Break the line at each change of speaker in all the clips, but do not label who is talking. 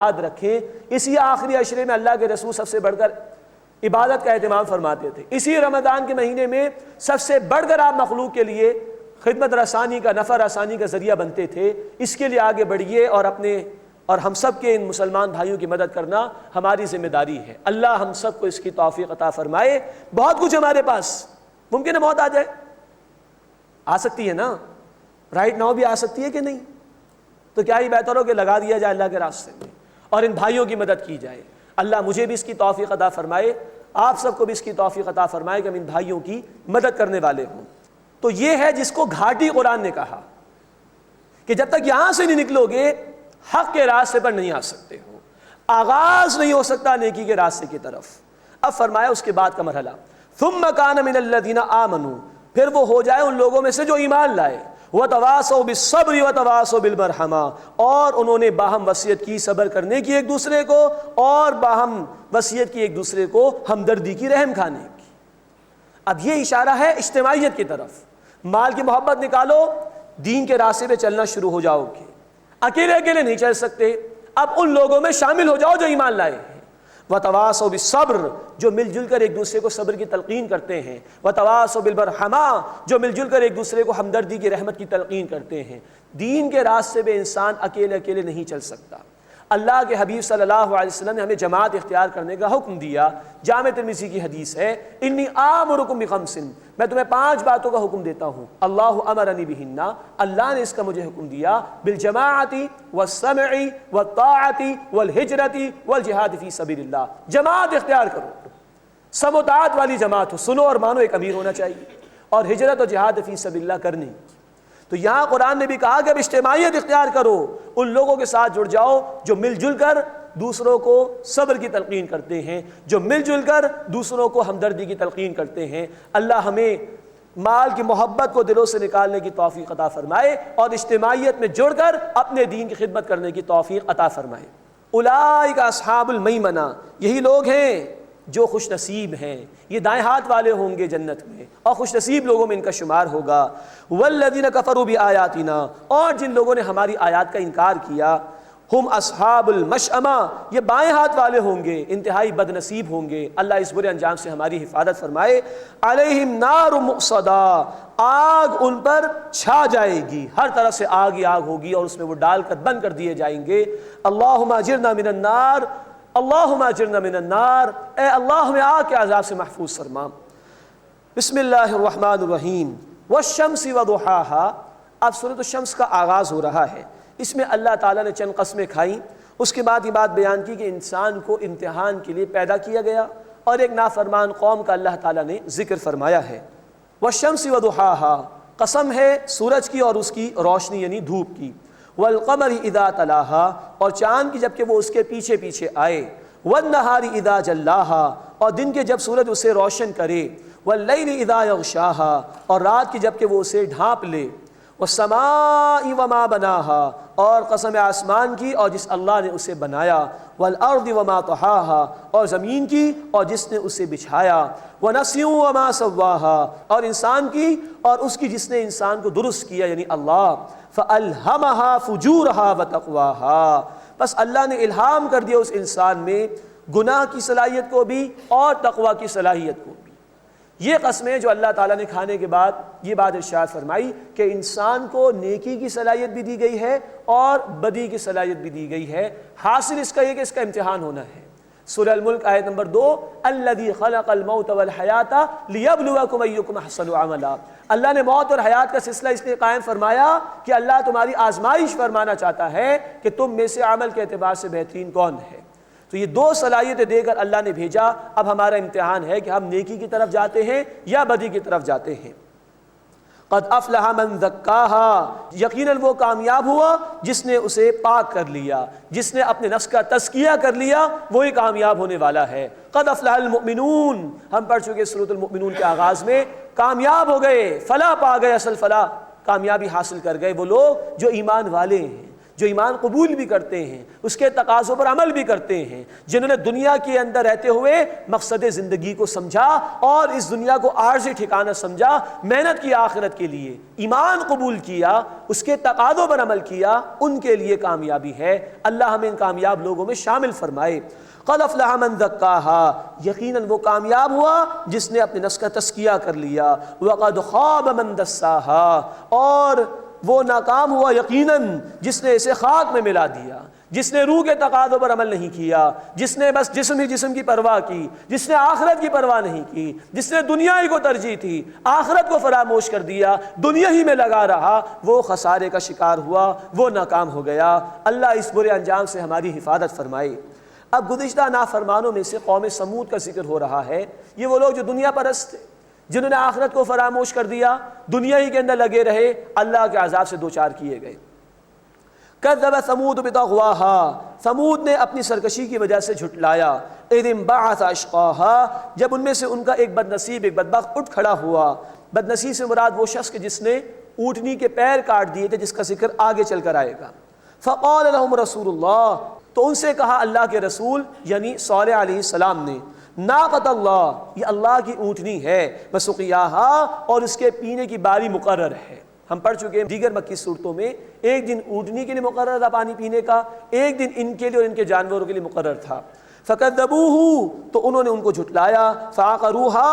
یاد رکھیں اسی آخری عشرے میں اللہ کے رسول سب سے بڑھ کر عبادت کا اہتمام فرماتے تھے. اسی رمضان کے مہینے میں سب سے بڑھ کر آپ مخلوق کے لیے خدمت رسانی کا، نفع رسانی کا ذریعہ بنتے تھے. اس کے لیے آگے بڑھیے اور ہم سب کے ان مسلمان بھائیوں کی مدد کرنا ہماری ذمہ داری ہے. اللہ ہم سب کو اس کی توفیق عطا فرمائے. بہت کچھ ہمارے پاس، ممکن ہے موت آ جائے، آ سکتی ہے نا، رائٹ ناؤ بھی آ سکتی ہے کہ نہیں، تو کیا ہی بہتر ہو کہ لگا دیا جائے اللہ کے راستے میں اور ان بھائیوں کی مدد کی جائے. اللہ مجھے بھی اس کی توفیق عطا فرمائے، آپ سب کو بھی اس کی توفیق عطا فرمائے کہ ہم ان بھائیوں کی مدد کرنے والے ہوں. تو یہ ہے جس کو گھاٹی قرآن نے کہا کہ جب تک یہاں سے نہیں نکلو گے حق کے راستے پر نہیں آ سکتے ہو، آغاز نہیں ہو سکتا نیکی کے راستے کی طرف. اب فرمایا اس کے بعد کا مرحلہ ثم کان من الذین آمنوا، پھر وہ ہو جائے ان لوگوں میں سے جو ایمان لائے، وتواصوا بالصبر وتواصوا بالمرحمہ، اور انہوں نے باہم وصیت کی صبر کرنے کی ایک دوسرے کو، اور باہم وصیت کی ایک دوسرے کو ہمدردی کی، رحم کھانے کی. اب یہ اشارہ ہے اجتماعیت کی طرف. مال کی محبت نکالو، دین کے راستے پہ چلنا شروع ہو جاؤ گے. اکیلے اکیلے نہیں چل سکتے، اب ان لوگوں میں شامل ہو جاؤ جو ایمان لائے ہیں. وتواصوا بالصبر، جو مل جل کر ایک دوسرے کو صبر کی تلقین کرتے ہیں. وتواصوا بالمرحمہ، جو مل جل کر ایک دوسرے کو ہمدردی کی، رحمت کی تلقین کرتے ہیں. دین کے راستے پہ انسان اکیلے اکیلے نہیں چل سکتا. اللہ کے حبیب صلی اللہ علیہ وسلم نے ہمیں جماعت اختیار کرنے کا حکم دیا. جامع ترمذی کی حدیث ہے، انی آمرکم بخمس، میں تمہیں 5 باتوں کا حکم دیتا ہوں. اللہ امرنی بہن، اللہ نے اس کا مجھے حکم دیا. بالجماعت والسمع والطاعت والہجرت والجہاد فی سبیل اللہ. جماعت اختیار کرو، سماعت والی جماعت ہو، سنو اور مانو. ایک امیر ہونا چاہیے، اور ہجرت اور جہاد فی سبیل اللہ کرنی. تو یہاں قرآن نے بھی کہا کہ اب اجتماعیت اختیار کرو، ان لوگوں کے ساتھ جڑ جاؤ جو مل جل کر دوسروں کو صبر کی تلقین کرتے ہیں، جو مل جل کر دوسروں کو ہمدردی کی تلقین کرتے ہیں. اللہ ہمیں مال کی محبت کو دلوں سے نکالنے کی توفیق عطا فرمائے اور اجتماعیت میں جڑ کر اپنے دین کی خدمت کرنے کی توفیق عطا فرمائے. اولئک اصحاب المیمنہ، یہی لوگ ہیں جو خوش نصیب ہیں، یہ دائیں ہاتھ والے ہوں گے جنت میں، اور خوش نصیب لوگوں میں ان کا شمار ہوگا. والذین کفروا بآیاتنا، اور جن لوگوں نے ہماری آیات کا انکار کیا، ہم اصحاب المشأمہ، یہ بائیں ہاتھ والے ہوں گے، انتہائی بد نصیب ہوں گے. اللہ اس برے انجام سے ہماری حفاظت فرمائے. علیہم نار مؤصدہ، آگ ان پر چھا جائے گی، ہر طرف سے آگ ہی آگ ہوگی اور اس میں وہ ڈال کر بند کر دیے جائیں گے. اللہم اجرنا من النار، اللہم اجرنا من النار، اے اللہ ہمیں آگ کے عذاب سے محفوظ فرما. بسم اللہ الرحمن الرحیم. والشمس وضحاها، اب سورۃ الشمس کا آغاز ہو رہا ہے. اس میں اللہ تعالیٰ نے چند قسمیں کھائیں، اس کے بعد یہ بات بیان کی کہ انسان کو امتحان کے لیے پیدا کیا گیا، اور ایک نافرمان قوم کا اللہ تعالیٰ نے ذکر فرمایا ہے. والشمس وضحاها، قسم ہے سورج کی اور اس کی روشنی یعنی دھوپ کی. والقمر اذا تلاها، اور چاند کی جب کہ وہ اس کے پیچھے پیچھے آئے. والنہار اذا جلاها، اور دن کے جب سورج اسے روشن کرے. واللیل اذا یغشاها، اور رات کی جب کہ وہ اسے ڈھانپ لے. والسماء وما بناها، اور قسم آسمان کی اور جس اللہ نے اسے بنایا. والارض وما طحاها، اور زمین کی اور جس نے اسے بچھایا. ونفس وما سواها، اور انسان کی اور اس کی جس نے انسان کو درست کیا یعنی اللہ. فألہمها فجورها وتقواها، بس اللہ نے الہام کر دیا اس انسان میں گناہ کی صلاحیت کو بھی اور تقوی کی صلاحیت کو بھی. یہ قسمیں جو اللہ تعالیٰ نے کھانے کے بعد یہ بات ارشاد فرمائی کہ انسان کو نیکی کی صلاحیت بھی دی گئی ہے اور بدی کی صلاحیت بھی دی گئی ہے. حاصل اس کا یہ کہ اس کا امتحان ہونا ہے. سورہ الملک آیت نمبر 2، الذی خلق الموت والحیات لیبلوکم ایکم احسن عملا. اللہ نے موت اور حیات کا سلسلہ اس لیے قائم فرمایا کہ اللہ تمہاری آزمائش فرمانا چاہتا ہے کہ تم میں سے عمل کے اعتبار سے بہترین کون ہے. تو یہ 2 صلاحیتیں دے کر اللہ نے بھیجا. اب ہمارا امتحان ہے کہ ہم نیکی کی طرف جاتے ہیں یا بدی کی طرف جاتے ہیں. قد افلح من زکاها، یقیناً وہ کامیاب ہوا جس نے اسے پاک کر لیا، جس نے اپنے نفس کا تزکیہ کر لیا، وہی کامیاب ہونے والا ہے. قد افلح المؤمنون، ہم پڑھ چکے سورۃ المؤمنون کے آغاز میں. کامیاب ہو گئے، فلاح پا گئے، اصل فلاح کامیابی حاصل کر گئے وہ لوگ جو ایمان والے ہیں، جو ایمان قبول بھی کرتے ہیں، اس کے تقاضوں پر عمل بھی کرتے ہیں، جنہوں نے دنیا کے اندر رہتے ہوئے مقصد زندگی کو سمجھا اور اس دنیا کو عارضی ٹھکانہ سمجھا، محنت کی آخرت کے لیے، ایمان قبول کیا، اس کے تقاضوں پر عمل کیا، ان کے لیے کامیابی ہے۔ اللہ ہمیں ان کامیاب لوگوں میں شامل فرمائے۔ قد افلح من زکاہا، یقیناً وہ کامیاب ہوا جس نے اپنے نفس کا تزکیہ کر لیا، وقد خاب من دساہا، اور وہ ناکام ہوا یقیناً جس نے اسے خاک میں ملا دیا، جس نے روح کے تقاضوں پر عمل نہیں کیا، جس نے بس جسم ہی جسم کی پرواہ کی، جس نے آخرت کی پرواہ نہیں کی، جس نے دنیا ہی کو ترجیح تھی، آخرت کو فراموش کر دیا، دنیا ہی میں لگا رہا، وہ خسارے کا شکار ہوا، وہ ناکام ہو گیا۔ اللہ اس برے انجام سے ہماری حفاظت فرمائے۔ اب گزشتہ نافرمانوں میں سے قوم سمود کا ذکر ہو رہا ہے۔ یہ وہ لوگ جو دنیا پرست تھے، جنہوں نے آخرت کو فراموش کر دیا، دنیا ہی کے اندر لگے رہے، اللہ کے عذاب سے دوچار کیے گئے۔ کذب ثمود بطغواہا، ثمود نے اپنی سرکشی کی وجہ سے جھٹلایا۔ اذ انبعث اشقاہا، جب ان میں سے ان کا ایک بد نصیب، ایک بدبخت اٹھ کھڑا ہوا۔ بد نصیب سے مراد وہ شخص کہ جس نے اونٹنی کے پیر کاٹ دیے تھے، جس کا ذکر آگے چل کر آئے گا۔ فقال لهم رسول اللہ، تو ان سے کہا اللہ کے رسول یعنی صالح علیہ السلام نے، ناقۃ اللہ، یہ اللہ کی اونٹنی ہے، وسقیاہا، اور اس کے پینے کی باری مقرر ہے۔ ہم پڑھ چکے ہیں دیگر مکی صورتوں میں، ایک دن اونٹنی کے لیے مقرر تھا پانی پینے کا، ایک دن ان کے لیے اور ان کے جانوروں کے لیے مقرر تھا۔ فکذبوہ، تو انہوں نے ان کو جھٹلایا، فعقروہا،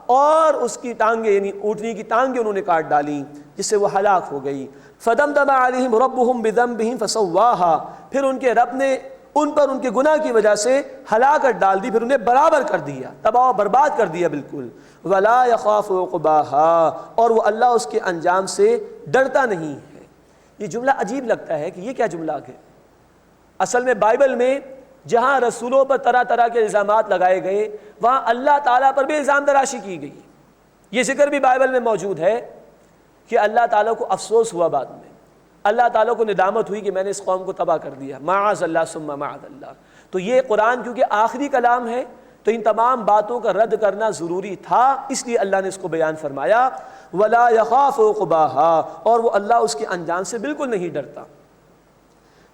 اور اس کی ٹانگیں یعنی اونٹنی کی ٹانگیں انہوں نے کاٹ ڈالی، جس سے وہ ہلاک ہو گئی۔ فدمدم علیہم ربہم بذنبہم فسواہا، پھر ان کے رب نے ان پر ان کے گناہ کی وجہ سے ہلاکت ڈال دی، پھر انہیں برابر کر دیا، تباہ و برباد کر دیا بالکل۔ ولا یخاف عقباہا، اور وہ اللہ اس کے انجام سے ڈرتا نہیں ہے۔ یہ جملہ عجیب لگتا ہے کہ یہ کیا جملہ ہے؟ اصل میں بائبل میں جہاں رسولوں پر طرح طرح کے الزامات لگائے گئے، وہاں اللہ تعالیٰ پر بھی الزام تراشی کی گئی۔ یہ ذکر بھی بائبل میں موجود ہے کہ اللہ تعالیٰ کو افسوس ہوا بعد میں، اللہ تعالیٰ کو ندامت ہوئی کہ میں نے اس قوم کو تباہ کر دیا، معاذ اللہ ثم معاذ اللہ۔ تو یہ قرآن کیونکہ آخری کلام ہے تو ان تمام باتوں کا رد کرنا ضروری تھا، اس لیے اللہ نے اس کو بیان فرمایا۔ ولا یخاف عقباہا، اور وہ اللہ اس کے انجام سے بالکل نہیں ڈرتا۔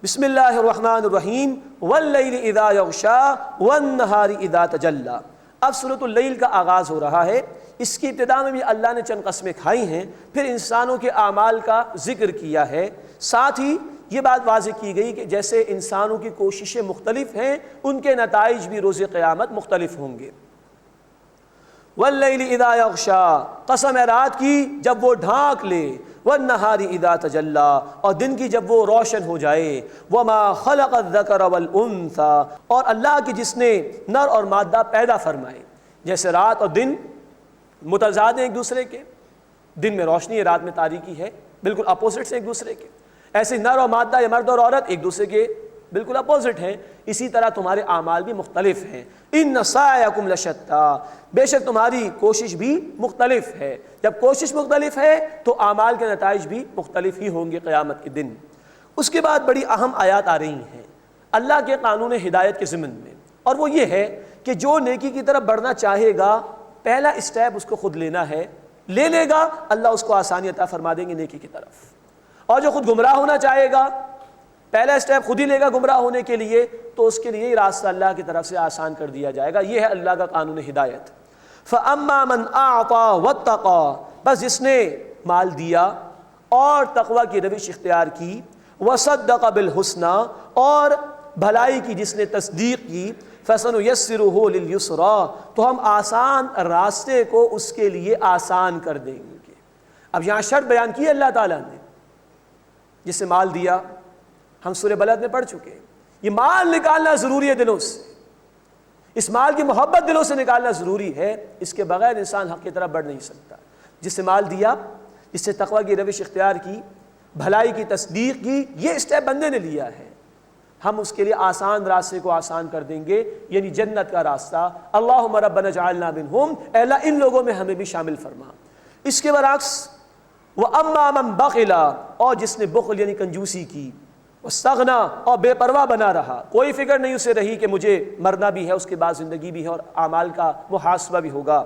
بسم اللہ الرحمن الرحیم، واللیل اذا یغشا والنہار اذا تجلی۔ اب سورۃ اللیل کا آغاز ہو رہا ہے۔ اس کی ابتدا میں بھی اللہ نے چند قسمیں کھائی ہیں، پھر انسانوں کے اعمال کا ذکر کیا ہے، ساتھ ہی یہ بات واضح کی گئی کہ جیسے انسانوں کی کوششیں مختلف ہیں، ان کے نتائج بھی روز قیامت مختلف ہوں گے۔ واللیل اذا یغشا، قسم ہے رات کی جب وہ ڈھانک لے، والنہار اذا تجلی، اور دن کی جب وہ روشن ہو جائے، وما خلق الذکر والانثی، اور اللہ کی جس نے نر اور مادہ پیدا فرمائے۔ جیسے رات اور دن متضاد ہیں ایک دوسرے کے، دن میں روشنی ہے، رات میں تاریکی ہے، بالکل اپوزٹ سے ایک دوسرے کے۔ ایسے نر اور مادہ یا مرد اور عورت ایک دوسرے کے بالکل اپوزٹ ہیں، اسی طرح تمہارے اعمال بھی مختلف ہیں۔ ان سعیکم لشتی، بے شک تمہاری کوشش بھی مختلف ہے۔ جب کوشش مختلف ہے تو اعمال کے نتائج بھی مختلف ہی ہوں گے قیامت کے دن۔ اس کے بعد بڑی اہم آیات آ رہی ہیں اللہ کے قانون ہدایت کے ضمن میں، اور وہ یہ ہے کہ جو نیکی کی طرف بڑھنا چاہے گا، پہلا اسٹیپ اس کو خود لینا ہے، لے لے گا اللہ اس کو آسانی عطا فرما دیں گے نیکی کی طرف۔ اور جو خود گمراہ ہونا چاہے گا، پہلا اسٹیپ خود ہی لے گا گمراہ ہونے کے لیے، تو اس کے لیے ہی راستہ اللہ کی طرف سے آسان کر دیا جائے گا۔ یہ ہے اللہ کا قانون ہدایت۔ فَأَمَّا مَنْ أَعْطَى وَاتَّقَى، بس جس نے مال دیا اور تقوی کی روش اختیار کی، وَصَدَّقَ بِالْحُسْنَى، اور بھلائی کی جس نے تصدیق کی، فَسَنُيَسِّرُهُ لِلْيُسْرَى، تو ہم آسان راستے کو اس کے لیے آسان کر دیں گے۔ اب یہاں شرط بیان کی اللہ تعالیٰ نے، جس سے مال دیا، ہم سورہ بلد میں پڑھ چکے ہیں، یہ مال نکالنا ضروری ہے دلوں سے، اس مال کی محبت دلوں سے نکالنا ضروری ہے، اس کے بغیر انسان حق کی طرف بڑھ نہیں سکتا۔ جس سے مال دیا، جس سے تقوی کی روش اختیار کی، بھلائی کی تصدیق کی، یہ اسٹیپ بندے نے لیا ہے، ہم اس کے لیے آسان راستے کو آسان کر دیں گے، یعنی جنت کا راستہ۔ اللہم ربنا اجعلنا منہم، اے اللہ ان لوگوں میں ہمیں بھی شامل فرما۔ اس کے برعکس وَأَمَّا مَنْ بَخِلَ، اور جس نے بخل یعنی کنجوسی کی، واستغنى، اور بے پرواہ بنا رہا، کوئی فکر نہیں اسے رہی کہ مجھے مرنا بھی ہے، اس کے بعد زندگی بھی ہے اور اعمال کا محاسبہ بھی ہوگا۔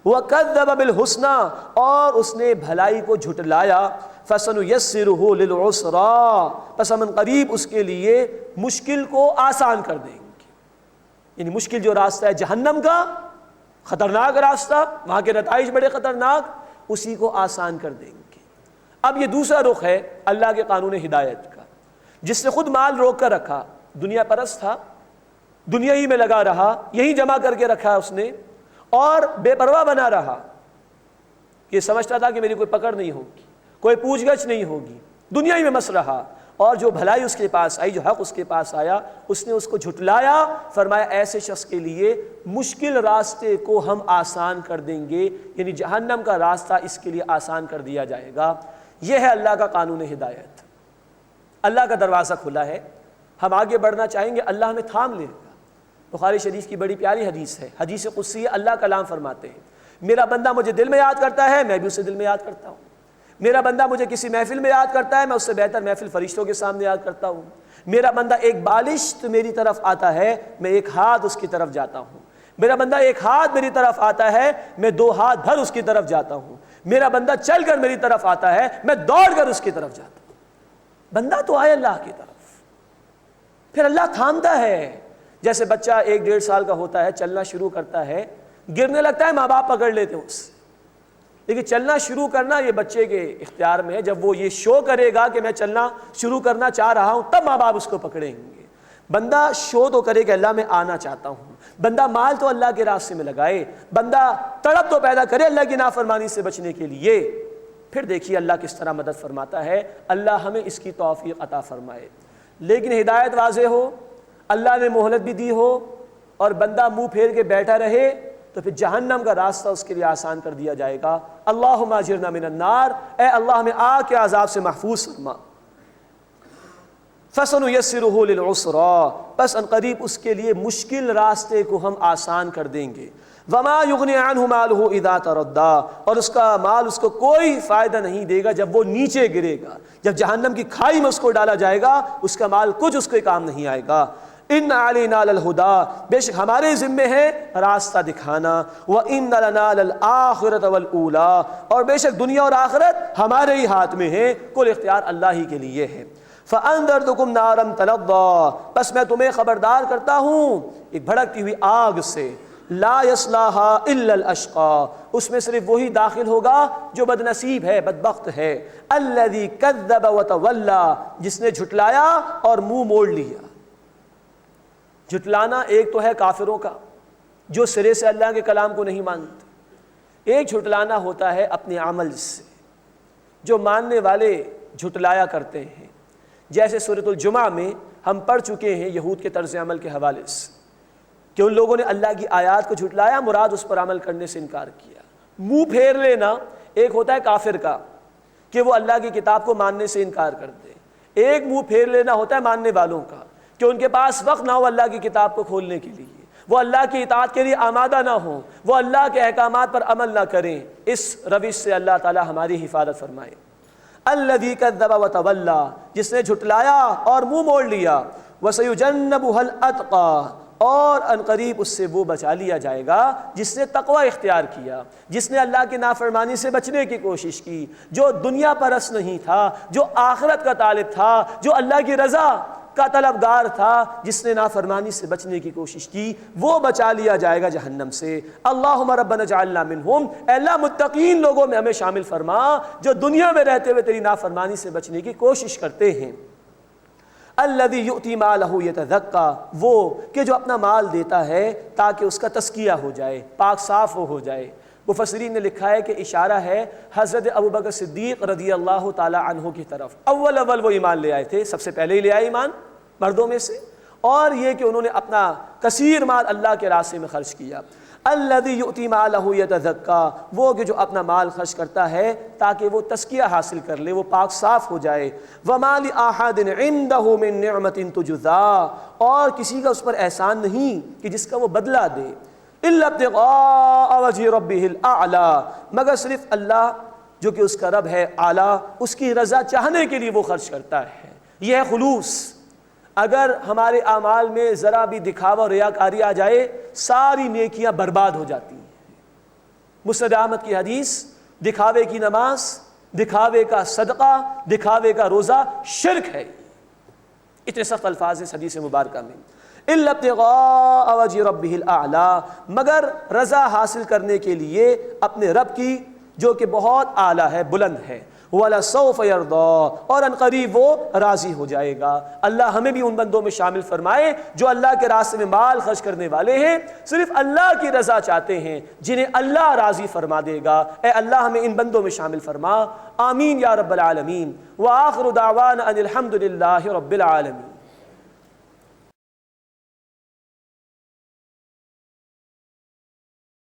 وَكَذَّبَ بِالْحُسْنَى اور اس نے بھلائی کو جھٹلایا، فَسَنُيَسِّرُهُ لِلْعُسْرَىٰ پس ہم قریب اس کے لیے مشکل کو آسان کر دیں گے۔ یعنی مشکل جو راستہ ہے جہنم کا، خطرناک راستہ، وہاں کے نتائج بڑے خطرناک، اسی کو آسان کر دیں گے۔ اب یہ دوسرا رخ ہے اللہ کے قانون ہدایت کا۔ جس نے خود مال روک کر رکھا، دنیا پرست تھا، دنیا ہی میں لگا رہا، یہی جمع کر کے رکھا اس نے، اور بے پرواہ بنا رہا، یہ سمجھتا تھا کہ میری کوئی پکڑ نہیں ہوگی، کوئی پوچھ گچھ نہیں ہوگی، دنیا ہی میں مست رہا، اور جو بھلائی اس کے پاس آئی، جو حق اس کے پاس آیا، اس نے اس کو جھٹلایا۔ فرمایا ایسے شخص کے لیے مشکل راستے کو ہم آسان کر دیں گے، یعنی جہنم کا راستہ اس کے لیے آسان کر دیا جائے گا۔ یہ ہے اللہ کا قانون ہدایت۔ اللہ کا دروازہ کھلا ہے، ہم آگے بڑھنا چاہیں گے، اللہ ہمیں تھام لے گا۔ بخاری شریف کی بڑی پیاری حدیث ہے، حدیث قدسی ہے، اللہ کلام فرماتے ہیں، میرا بندہ مجھے دل میں یاد کرتا ہے، میں بھی اسے دل میں یاد کرتا ہوں۔ میرا بندہ مجھے کسی محفل میں یاد کرتا ہے، میں اس سے بہتر محفل فرشتوں کے سامنے یاد کرتا ہوں۔ میرا بندہ ایک بالشت میری طرف آتا ہے، میں ایک ہاتھ اس کی طرف جاتا ہوں۔ میرا بندہ ایک ہاتھ میری طرف آتا ہے، میں دو ہاتھ بھر اس کی طرف جاتا ہوں۔ میرا بندہ چل کر میری طرف آتا ہے، میں دوڑ کر اس کی طرف جاتا ہوں۔ بندہ تو آئے اللہ کی طرف، پھر اللہ تھامتا ہے۔ جیسے بچہ 1-1.5 سال کا ہوتا ہے، چلنا شروع کرتا ہے، گرنے لگتا ہے، ماں باپ پکڑ لیتے ہیں اسے، لیکن چلنا شروع کرنا یہ بچے کے اختیار میں ہے۔ جب وہ یہ شو کرے گا کہ میں چلنا شروع کرنا چاہ رہا ہوں، تب ماں باپ اس کو پکڑیں گے۔ بندہ شو تو کرے کہ اللہ میں آنا چاہتا ہوں، بندہ مال تو اللہ کے راستے میں لگائے، بندہ تڑپ تو پیدا کرے اللہ کی نافرمانی سے بچنے کے لیے۔ پھر دیکھیے اللہ کس طرح مدد فرماتا ہے۔ اللہ ہمیں اس کی توفیق عطا فرمائے۔ لیکن ہدایت واضح ہو، اللہ نے مہلت بھی دی ہو، اور بندہ منہ پھیر کے بیٹھا رہے، تو پھر جہنم کا راستہ اس کے لیے آسان کر دیا جائے گا۔ اللہم اجرنا من النار، اے اللہ ہمیں آگ کے عذاب سے محفوظ فرما۔ فَسَنُيَسِّرُهُ لِلْعُسْرَىٰ پس ان قریب اس کے لیے مشکل راستے کو ہم آسان کر دیں گے۔ وَمَا يُغْنِي عَنْهُ مَالُهُ إِذَا تَرَدَّىٰ اور اس کا مال اس کو کوئی فائدہ نہیں دے گا جب وہ نیچے گرے گا، جب جہنم کی کھائی میں اس کو ڈالا جائے گا، اس کا مال کچھ اس کے کام نہیں آئے گا۔ ان علینا للہدیٰ بے شک ہمارے ذمے ہے راستہ دکھانا، وان لنا للآخرۃ والأولیٰ اور بے شک دنیا اور آخرت ہمارے ہی ہاتھ میں ہے، کل اختیار اللہ ہی کے لیے ہے۔ فانذرتکم نارا تلظیٰ بس میں تمہیں خبردار کرتا ہوں ایک بھڑکتی ہوئی آگ سے، لا یصلاھا الا الاشقیٰ اس میں صرف وہی داخل ہوگا جو بد نصیب ہے، بدبخت ہے، الذی کذب وتولیٰ جس نے جھٹلایا اور منہ موڑ لیا۔ جھٹلانا ایک تو ہے کافروں کا جو سرے سے اللہ کے کلام کو نہیں مانتے، ایک جھٹلانا ہوتا ہے اپنے عمل سے، جو ماننے والے جھٹلایا کرتے ہیں۔ جیسے سورۃ الجمعہ میں ہم پڑھ چکے ہیں یہود کے طرز عمل کے حوالے سے کہ ان لوگوں نے اللہ کی آیات کو جھٹلایا، مراد اس پر عمل کرنے سے انکار کیا۔ منہ پھیر لینا ایک ہوتا ہے کافر کا کہ وہ اللہ کی کتاب کو ماننے سے انکار کر دے، ایک منہ پھیر لینا ہوتا ہے ماننے والوں کا کہ ان کے پاس وقت نہ ہو اللہ کی کتاب کو کھولنے کے لیے، وہ اللہ کی اطاعت کے لیے آمادہ نہ ہوں، وہ اللہ کے احکامات پر عمل نہ کریں۔ اس روش سے اللہ تعالی ہماری حفاظت فرمائے۔ الذی کذب وتولیٰ جس نے جھٹلایا اور منہ موڑ لیا، وسیجنبھا الاتقیٰ اور ان قریب اس سے وہ بچا لیا جائے گا جس نے تقوی اختیار کیا، جس نے اللہ کی نافرمانی سے بچنے کی کوشش کی، جو دنیا پرست نہیں تھا، جو آخرت کا طالب تھا، جو اللہ کی رضا کا طلبگار تھا، جس نے نافرمانی سے بچنے کی کوشش کی، وہ بچا لیا جائے گا جہنم سے۔ اللہم ربنا اجعلنا منہم اے اللہ متقین لوگوں میں ہمیں شامل فرما جو دنیا میں رہتے ہوئے تیری نافرمانی سے بچنے کی کوشش کرتے ہیں۔ الذی یؤتی مالہ یتزکیٰ وہ کہ جو اپنا مال دیتا ہے تاکہ اس کا تزکیہ ہو جائے، پاک صاف ہو جائے۔ مفسرین نے لکھا ہے کہ اشارہ ہے حضرت ابوبکر صدیق رضی اللہ تعالی عنہ کی طرف۔ اول وہ ایمان لے آئے تھے، سب سے پہلے ہی لے آئے ایمان مردوں میں سے، اور یہ کہ انہوں نے اپنا کثیر مال اللہ کے راستے میں خرچ کیا۔ الذی یؤتی مالہ یتزکیٰ وہ کہ جو اپنا مال خرچ کرتا ہے تاکہ وہ تزکیہ حاصل کر لے، وہ پاک صاف ہو جائے۔ وما لأحد عندہ من نعمت تجزیٰ اور کسی کا اس پر احسان نہیں کہ جس کا وہ بدلہ دے، الا ابتغاء وجہ ربہ الاعلیٰ مگر صرف اللہ جو کہ اس کا رب ہے اعلیٰ، اس کی رضا چاہنے کے لیے وہ خرچ کرتا ہے۔ یہ ہے خلوص۔ اگر ہمارے اعمال میں ذرا بھی دکھاوا اور ریاکاری آ جائے، ساری نیکیاں برباد ہو جاتی ہیں۔ مسند احمد کی حدیث، دکھاوے کی نماز، دکھاوے کا صدقہ، دکھاوے کا روزہ شرک ہے۔ اتنے سخت الفاظ ہیں اس حدیث مبارکہ میں، الا ابتغاء وجہ ربہ الاعلی، مگر رضا حاصل کرنے کے لیے اپنے رب کی جو کہ بہت اعلیٰ ہے، بلند ہے، وَلَسَوْفَ يَرْضَىٰ، اور ان قریب وہ راضی ہو جائے گا۔ اللہ ہمیں بھی ان بندوں میں شامل فرمائے جو اللہ کے راستے میں مال خرچ کرنے والے ہیں، صرف اللہ کی رضا چاہتے ہیں، جنہیں اللہ راضی فرما دے گا۔ اے اللہ ہمیں ان بندوں میں شامل فرما، آمین یا رب العالمین۔ وآخر دعوانا ان الحمد للہ رب العالمین۔